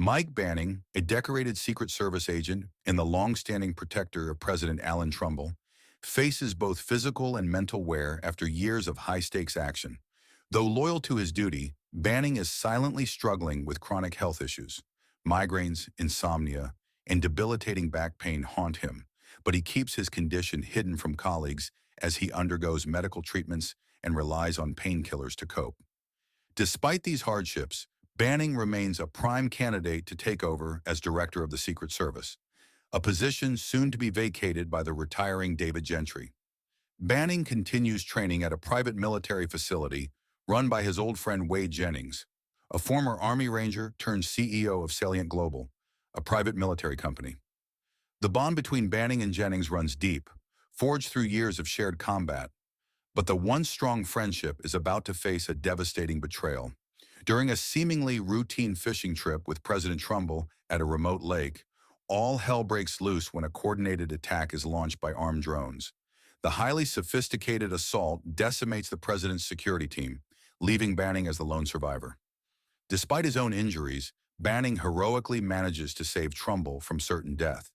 Mike Banning, a decorated Secret Service agent and the long-standing protector of President Allan Trumbull, faces both physical and mental wear after years of high-stakes action. Though loyal to his duty, Banning is silently struggling with chronic health issues. Migraines, insomnia, and debilitating back pain haunt him, but he keeps his condition hidden from colleagues as he undergoes medical treatments and relies on painkillers to cope. Despite these hardships, Banning remains a prime candidate to take over as director of the Secret Service, a position soon to be vacated by the retiring David Gentry. Banning continues training at a private military facility run by his old friend Wade Jennings, a former Army Ranger turned CEO of Salient Global, a private military company. The bond between Banning and Jennings runs deep, forged through years of shared combat, but the once strong friendship is about to face a devastating betrayal. During a seemingly routine fishing trip with President Trumbull at a remote lake, all hell breaks loose when a coordinated attack is launched by armed drones. The highly sophisticated assault decimates the president's security team, leaving Banning as the lone survivor. Despite his own injuries, Banning heroically manages to save Trumbull from certain death.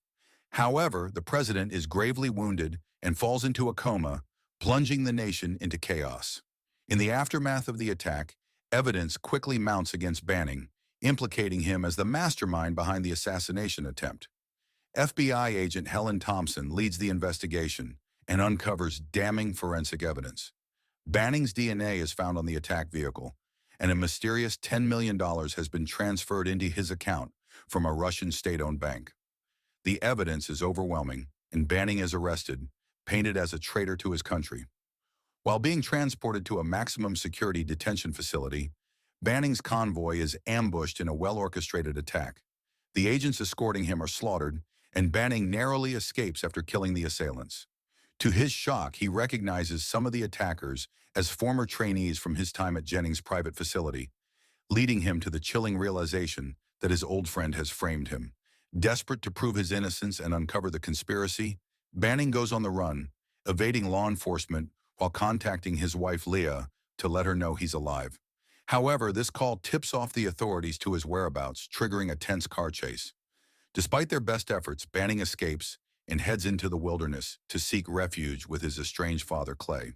However, the president is gravely wounded and falls into a coma, plunging the nation into chaos. In the aftermath of the attack, evidence quickly mounts against Banning, implicating him as the mastermind behind the assassination attempt. FBI agent Helen Thompson leads the investigation and uncovers damning forensic evidence. Banning's DNA is found on the attack vehicle, and a mysterious $10 million has been transferred into his account from a Russian state-owned bank. The evidence is overwhelming, and Banning is arrested, painted as a traitor to his country. While being transported to a maximum security detention facility, Banning's convoy is ambushed in a well-orchestrated attack. The agents escorting him are slaughtered, and Banning narrowly escapes after killing the assailants. To his shock, he recognizes some of the attackers as former trainees from his time at Jennings' private facility, leading him to the chilling realization that his old friend has framed him. Desperate to prove his innocence and uncover the conspiracy, Banning goes on the run, evading law enforcement while contacting his wife Leah to let her know he's alive. However, this call tips off the authorities to his whereabouts, triggering a tense car chase. Despite their best efforts, Banning escapes and heads into the wilderness to seek refuge with his estranged father, Clay.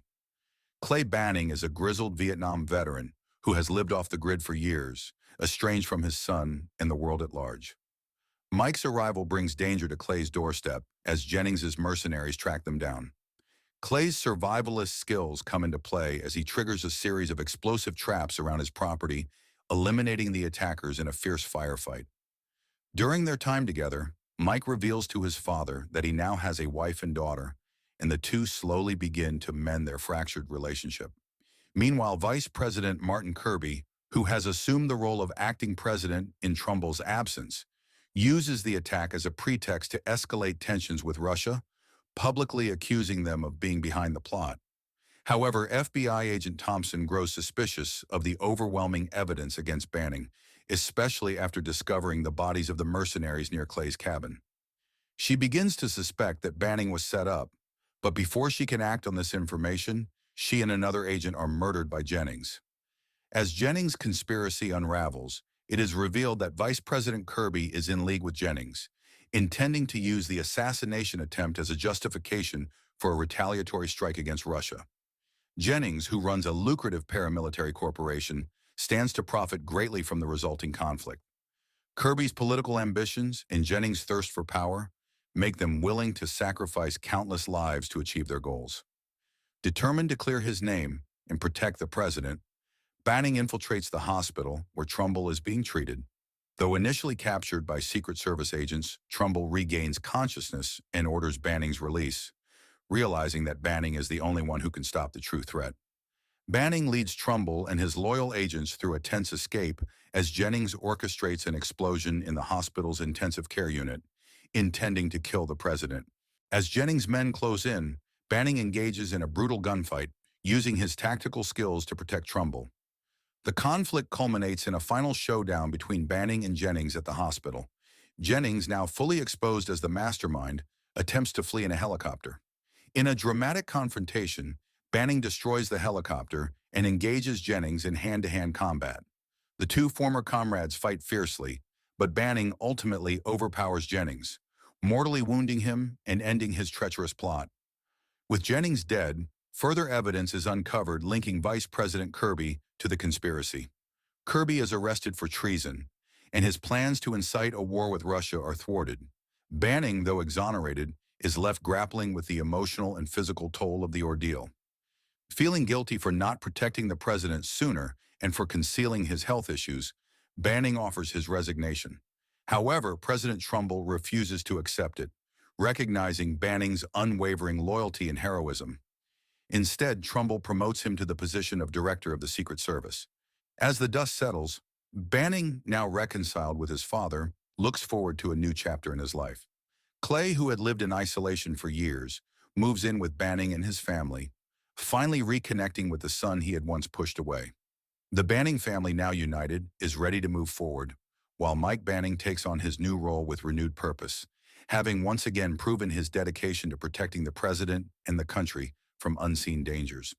Clay Banning is a grizzled Vietnam veteran who has lived off the grid for years, estranged from his son and the world at large. Mike's arrival brings danger to Clay's doorstep as Jennings' mercenaries track them down. Clay's survivalist skills come into play as he triggers a series of explosive traps around his property, eliminating the attackers in a fierce firefight. During their time together, Mike reveals to his father that he now has a wife and daughter, and the two slowly begin to mend their fractured relationship. Meanwhile, Vice President Martin Kirby, who has assumed the role of acting president in Trumbull's absence, uses the attack as a pretext to escalate tensions with Russia, publicly accusing them of being behind the plot. However, FBI agent Thompson grows suspicious of the overwhelming evidence against Banning, especially after discovering the bodies of the mercenaries near Clay's cabin. She begins to suspect that Banning was set up, but before she can act on this information, she and another agent are murdered by Jennings. As Jennings' conspiracy unravels, it is revealed that Vice President Kirby is in league with Jennings, intending to use the assassination attempt as a justification for a retaliatory strike against Russia. Jennings, who runs a lucrative paramilitary corporation, stands to profit greatly from the resulting conflict. Kirby's political ambitions and Jennings' thirst for power make them willing to sacrifice countless lives to achieve their goals. Determined to clear his name and protect the president, Banning infiltrates the hospital where Trumbull is being treated. Though initially captured by Secret Service agents, Trumbull regains consciousness and orders Banning's release, realizing that Banning is the only one who can stop the true threat. Banning leads Trumbull and his loyal agents through a tense escape as Jennings orchestrates an explosion in the hospital's intensive care unit, intending to kill the president. As Jennings' men close in, Banning engages in a brutal gunfight, using his tactical skills to protect Trumbull. The conflict culminates in a final showdown between Banning and Jennings at the hospital. Jennings, now fully exposed as the mastermind, attempts to flee in a helicopter. In a dramatic confrontation, Banning destroys the helicopter and engages Jennings in hand-to-hand combat. The two former comrades fight fiercely, but Banning ultimately overpowers Jennings, mortally wounding him and ending his treacherous plot. With Jennings dead, further evidence is uncovered linking Vice President Kirby to the conspiracy. Kirby is arrested for treason, and his plans to incite a war with Russia are thwarted. Banning, though exonerated, is left grappling with the emotional and physical toll of the ordeal. Feeling guilty for not protecting the president sooner and for concealing his health issues, Banning offers his resignation. However, President Trumbull refuses to accept it, recognizing Banning's unwavering loyalty and heroism. Instead, Trumbull promotes him to the position of Director of the Secret Service. As the dust settles, Banning, now reconciled with his father, looks forward to a new chapter in his life. Clay, who had lived in isolation for years, moves in with Banning and his family, finally reconnecting with the son he had once pushed away. The Banning family, now united, is ready to move forward, while Mike Banning takes on his new role with renewed purpose, having once again proven his dedication to protecting the president and the country from unseen dangers.